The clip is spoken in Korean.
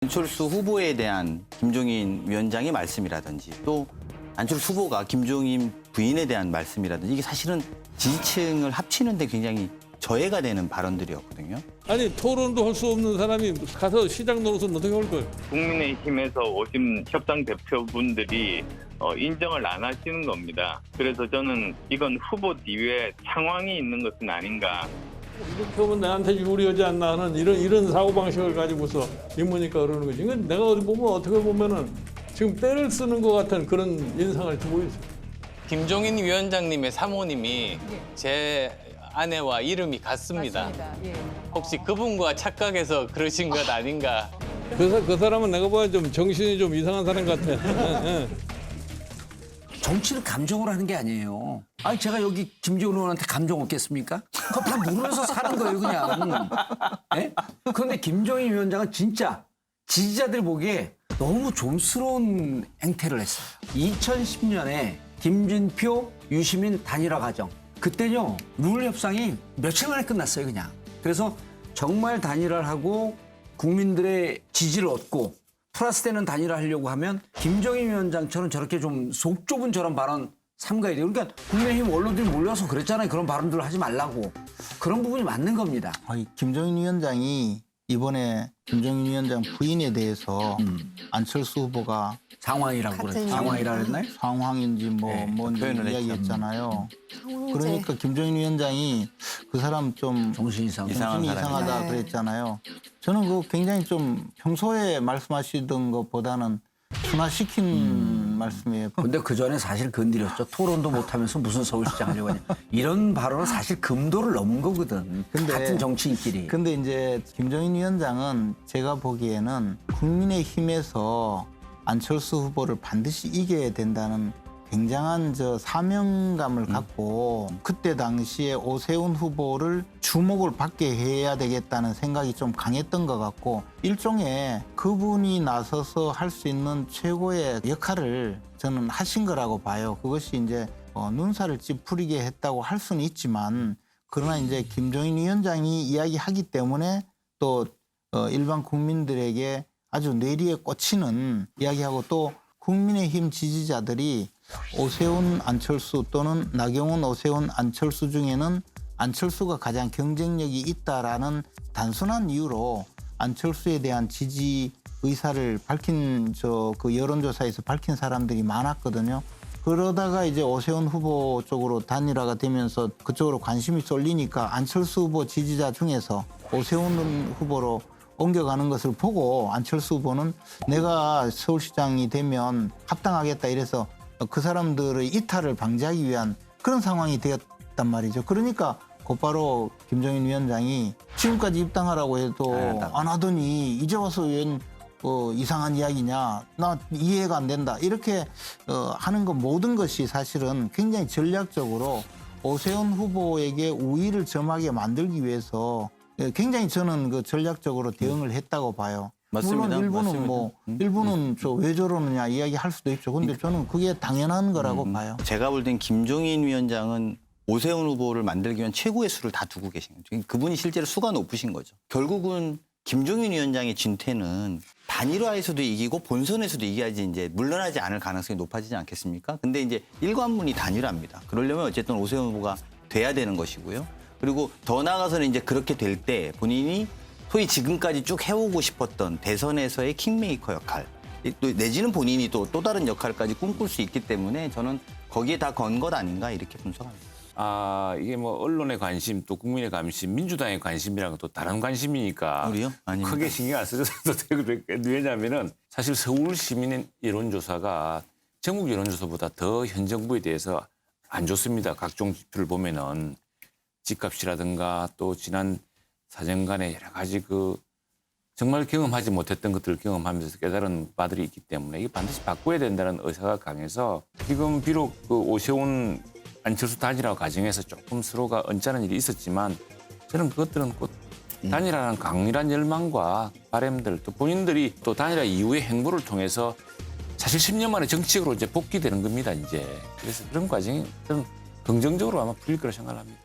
안철수 후보에 대한 김종인 위원장의 말씀이라든지 또 안철수 후보가 김종인 부인에 대한 말씀이라든지 이게 사실은 지지층을 합치는데 굉장히 저해가 되는 발언들이었거든요. 아니 토론도 할 수 없는 사람이 가서 시장 노릇은 어떻게 할 거예요? 국민의힘에서 오신 협당 대표분들이 인정을 안 하시는 겁니다. 그래서 저는 이건 후보 뒤에 상황이 있는 것은 아닌가. 이렇게 하면 나한테 유리하지 않나 하는 이런 사고방식을 가지고서 인문이니까 그러는 거지. 이건 내가 어디 보면 어떻게 보면은 지금 때를 쓰는 것 같은 그런 인상을 주고 있어요. 김종인 위원장님의 사모님이 제 아내와 이름이 같습니다. 맞습니다. 예. 혹시 그분과 착각해서 그러신 것 아닌가? 그 사람은 내가 봐야 좀 정신이 좀 이상한 사람 같아. 예. 정치를 감정으로 하는 게 아니에요. 아니 제가 여기 김지훈 의원한테 감정 없겠습니까? 그거 다 누르면서 사는 거예요 그냥. 예? 그런데 김종인 위원장은 진짜 지지자들 보기에 너무 좀스러운 행태를 했어요. 2010년에 김진표, 유시민 단일화 과정. 그때요 룰 협상이 며칠 만에 끝났어요 그냥. 그래서 정말 단일화를 하고 국민들의 지지를 얻고 플러스되는 단일화 하려고 하면 김종인 위원장처럼 저렇게 좀 속 좁은 저런 발언 삼가야 돼요. 그러니까 국민의힘 언론들이 몰려서 그랬잖아요. 그런 발언들을 하지 말라고. 그런 부분이 맞는 겁니다. 김종인 위원장이 이번에 김종인 위원장 부인에 대해서 안철수 후보가 상황이라고 그랬죠. 상황이라 그랬나요? 상황인지 뭔지 표현을 이야기했잖아요. 그러니까 김종인 위원장이 그 사람 좀 정신 이상. 이상한 정신이 사람이다. 이상하다 그랬잖아요. 저는 그거 굉장히 좀 평소에 말씀하시던 것보다는 순화시킨 말씀이에요. 근데 그 전에 사실 건드렸죠. 토론도 못하면서 무슨 서울시장 하려고 하냐. 이런 발언은 사실 금도를 넘은 거거든. 근데- 같은 정치인끼리. 근데 이제 김종인 위원장은 제가 보기에는 국민의힘에서 안철수 후보를 반드시 이겨야 된다는 굉장한 사명감을 갖고 그때 당시에 오세훈 후보를 주목을 받게 해야 되겠다는 생각이 좀 강했던 것 같고 일종의 그분이 나서서 할 수 있는 최고의 역할을 저는 하신 거라고 봐요. 그것이 이제 눈살을 찌푸리게 했다고 할 수는 있지만 그러나 이제 김종인 위원장이 이야기하기 때문에 또 일반 국민들에게 아주 뇌리에 꽂히는 이야기하고 또 국민의힘 지지자들이 오세훈 안철수 또는 나경원 오세훈 안철수 중에는 안철수가 가장 경쟁력이 있다라는 단순한 이유로 안철수에 대한 지지 의사를 밝힌 그 여론조사에서 밝힌 사람들이 많았거든요. 그러다가 이제 오세훈 후보 쪽으로 단일화가 되면서 그쪽으로 관심이 쏠리니까 안철수 후보 지지자 중에서 오세훈 후보로 옮겨가는 것을 보고 안철수 후보는 내가 서울시장이 되면 합당하겠다 이래서 그 사람들의 이탈을 방지하기 위한 그런 상황이 되었단 말이죠. 그러니까 곧바로 김종인 위원장이 지금까지 입당하라고 해도 안 하더니 이제 와서 웬 이상한 이야기냐, 나 이해가 안 된다 이렇게 하는 것 모든 것이 사실은 굉장히 전략적으로 오세훈 후보에게 우위를 점하게 만들기 위해서 굉장히 저는 그 전략적으로 대응을 했다고 봐요. 맞습니다. 물론 일부는 맞습니다. 일부는 왜 저러느냐 이야기할 수도 있죠. 근데 저는 그게 당연한 거라고 봐요. 제가 볼 땐 김종인 위원장은 오세훈 후보를 만들기 위한 최고의 수를 다 두고 계신 거죠. 그분이 실제로 수가 높으신 거죠. 결국은 김종인 위원장의 진퇴는 단일화에서도 이기고 본선에서도 이겨야지 이제 물러나지 않을 가능성이 높아지지 않겠습니까? 근데 이제 일관문이 단일화입니다. 그러려면 어쨌든 오세훈 후보가 돼야 되는 것이고요. 그리고 더 나아가서는 이제 그렇게 될 때 본인이 소위 지금까지 쭉 해오고 싶었던 대선에서의 킹메이커 역할, 또 내지는 본인이 또 다른 역할까지 꿈꿀 수 있기 때문에 저는 거기에 다 건 것 아닌가 이렇게 분석합니다. 이게 뭐 언론의 관심 또 국민의 관심, 민주당의 관심이랑 또 다른 관심이니까 우리요? 아닙니다. 크게 신경 안 쓰셔도 되고 왜냐하면은 사실 서울 시민 여론조사가 전국 여론조사보다 더 현 정부에 대해서 안 좋습니다. 각종 지표를 보면은 집값이라든가 또 지난 4년간의 여러 가지 정말 경험하지 못했던 것들을 경험하면서 깨달은 바들이 있기 때문에 이게 반드시 바꿔야 된다는 의사가 강해서 지금 비록 오세훈 안철수 단일화 과정에서 조금 서로가 언짢은 일이 있었지만 저는 그것들은 곧 단일화라는 강렬한 열망과 바람들 또 본인들이 또 단일화 이후의 행보를 통해서 사실 10년 만에 정치적으로 이제 복귀되는 겁니다 이제. 그래서 그런 과정이 저는 긍정적으로 아마 풀릴 거라 생각합니다.